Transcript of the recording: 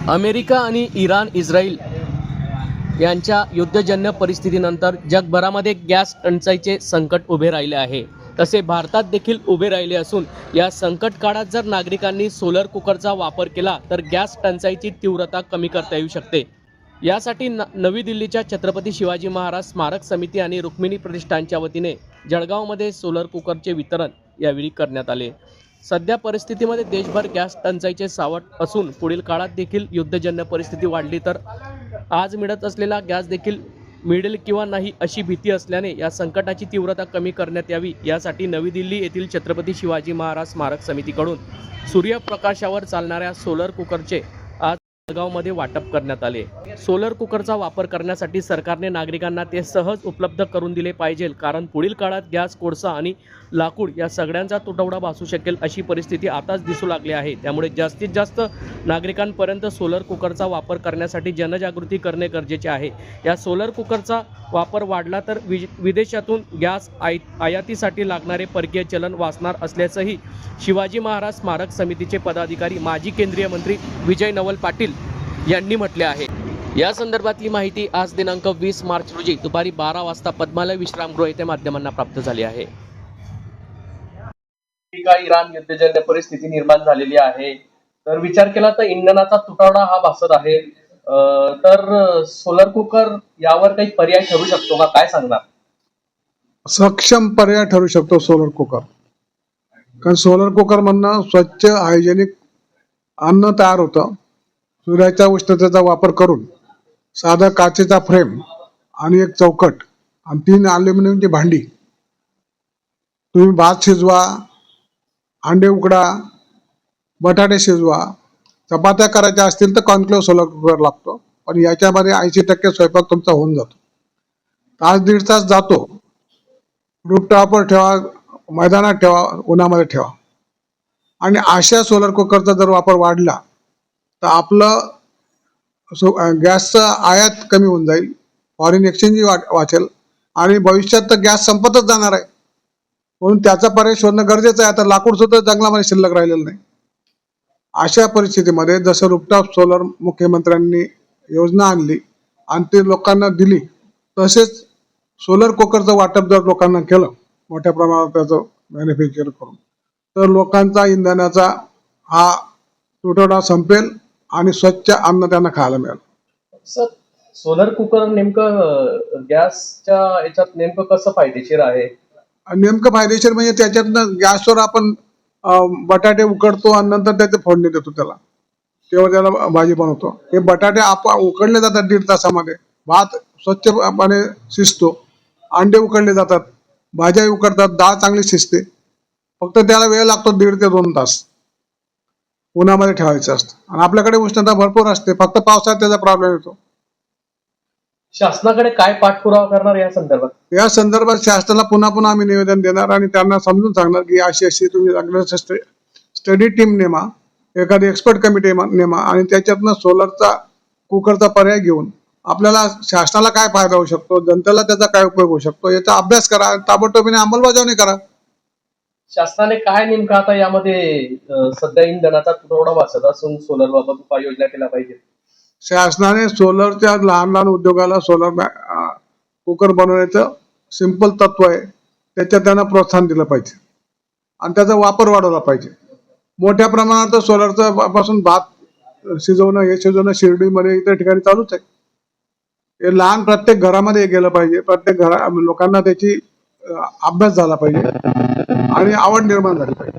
America आणि Iran Israel यांच्या युद्धजन्य परिस्थितीनंतर जगभरामध्ये गॅस टंचाईचे संकट उभे राहिले आहे. तसे भारतात देखील उभे राहिले असून या संकट काळात जर नागरिकांनी सोलर कुकरचा वापर केला तर गॅस टंचाईची तीव्रता कमी करता येऊ शकते. यासाठी नवी दिल्लीच्या छत्रपती शिवाजी महाराज स्मारक समिती आणि रुक्मिणी प्रतिष्ठानच्या वतीने जळगावमध्ये सोलर कुकरचे वितरण यावेळी करण्यात आले. सध्या परिस्थितीमध्ये देशभर गॅस टंचाईचे सावट असून पुढील काळात देखील युद्धजन्य परिस्थिती वाढली तर आज मिळत असलेला गॅस देखील मिळेल किंवा नाही अशी भीती असल्याने या संकटाची तीव्रता कमी करण्यात यावी यासाठी नवी दिल्ली येथील छत्रपती शिवाजी महाराज स्मारक समितीकडून सूर्यप्रकाशावर चालणाऱ्या सोलर कुकरचे आज जळगावमध्ये वाटप करण्यात आले. सोलर कुकरचा वापर करण्यासाठी सरकारने नागरिकांना ते सहज उपलब्ध करून दिले पाहिजे, कारण पुढील काळात गॅस, कोळसा आणि लाकूड या सगळ्यांचा तुटवडा भासू शकेल अशी परिस्थिती आताच दिसू लागली आहे. त्यामुळे जास्तीत जास्त नागरिकांपर्यंत सोलर कुकरचा वापर करण्यासाठी जनजागृती करणे गरजेचे आहे. या सोलर कुकरचा वापर वाढला तर विदेशातून गॅस आयातीसाठी लागणारे परकीय चलन वाचणार असल्याचंही शिवाजी महाराज स्मारक समितीचे पदाधिकारी माजी केंद्रीय मंत्री विजय नवल पाटील यांनी म्हटले आहे. या संदर्भातली माहिती आज दिनांक 20 मार्च रोजी दुपारी 12 वाजता पद्मालय विश्रामगृह येथे माध्यमांना प्राप्त झाली आहे. इराण युद्धजन्य परिस्थिती निर्माण झालेली आहे, तर विचार केला तर इंधनाचा तुटवडा हा भासत आहे, तर सोलर कुकर यावर काही पर्याय ठरू शकतो का, काय सांगणार? सक्षम पर्याय ठरू शकतो सोलर कुकर. कारण सोलर कुकर म्हणणं स्वच्छ हायजेनिक अन्न तयार होतं. सूर्याच्या उष्णतेचा वापर करून साधा काचेचा फ्रेम आणि एक चौकट आणि 3 अल्युमिनियमची भांडी, तुम्ही भात शिजवा, अंडे उकडा, बटाटे शिजवा, चपात्या करायच्या असतील तर कॉन्क्लेव्ह सोलर कुकर लागतो. पण याच्यामध्ये 80% स्वयंपाक तुमचा होऊन जातो. तास दीड तास जातो. रूफटॉपवर ठेवा, मैदानात ठेवा, उन्हामध्ये ठेवा. आणि अशा सोलर कुकरचा जर वापर वाढला तर आपलं गॅसचा आयात कमी होऊन जाईल, फॉरेन एक्सचेंजही वाचेल आणि भविष्यात तर गॅस संपतच जाणार आहे. म्हणून त्याचा पर्याय शोधणं गरजेचं आहे. आता लाकूड सुद्धा जंगलामध्ये शिल्लक राहिलेलं नाही. अशा परिस्थितीमध्ये जसं रूफटॉप सोलर मुख्यमंत्र्यांनी योजना आणली आणि ते लोकांना दिली, तसेच सोलर कुकरचं वाटप जर लोकांना केलं मोठ्या प्रमाणात त्याचं मॅन्युफॅक्चर करून, तर लोकांचा इंधनाचा हा तुटवडा संपेल आणि स्वच्छ अन्न त्यांना खायला मिळेल. सर, सोलर कुकर नेमकं गॅसच्या याच्यात नेमकं कसं फायदेशीर आहे? नेमकं फायदेशीर म्हणजे त्याच्यातनं गॅसवर आपण बटाटे उकडतो आणि नंतर त्याचे फोडणी देतो त्याला, तेव्हा त्याला भाजी बनवतो. हे बटाटे आपण उकडले जातात 1.5 तासामध्ये, भात स्वच्छपणे शिजतो, अंडे उकडले जातात, भाज्या उकडतात, डाळ चांगली शिजते. फक्त त्याला वेळ लागतो 1.5 ते 2 तास उन्हामध्ये ठेवायचं असतं. आणि आपल्याकडे उष्णता भरपूर असते, फक्त पावसाळ्यात त्याचा प्रॉब्लेम येतो. शासनाकडे काय पाठपुरावा करणार या संदर्भात? या संदर्भात शासनाला पुन्हा पुन्हा आम्ही निवेदन देणार आणि त्यांना समजून सांगणार की अशी अशी तुम्ही स्टडी टीम नेमा, एखादी एक्सपर्ट कमिटी नेमा आणि त्याच्यातनं सोलरचा कुकरचा पर्याय घेऊन आपल्याला शासनाला काय फायदा होऊ शकतो, जनतेला त्याचा काय उपयोग होऊ शकतो याचा अभ्यास करा, ताबडतोबीने अंमलबजावणी करा. शासनाने काय नेमकं आता यामध्ये सध्या इंधनाचा तुटवडा भासत असून सोलर बाबत उपाययोजना केल्या पाहिजे? शासनाने सोलरच्या लहान लहान उद्योगाला सोलर कुकर बनवण्याचं सिंपल तत्व आहे, त्याच्यात त्यांना प्रोत्साहन दिलं पाहिजे आणि त्याचा वापर वाढवला पाहिजे. मोठ्या प्रमाणात सोलरचा पासून भात शिजवणं, हे शिजवणं शिर्डीमध्ये इतर ठिकाणी चालूच आहे. हे लहान प्रत्येक घरामध्ये गेलं पाहिजे, प्रत्येक लोकांना त्याची अभ्यास झाला पाहिजे आणि आवड निर्माण झाली पाहिजे.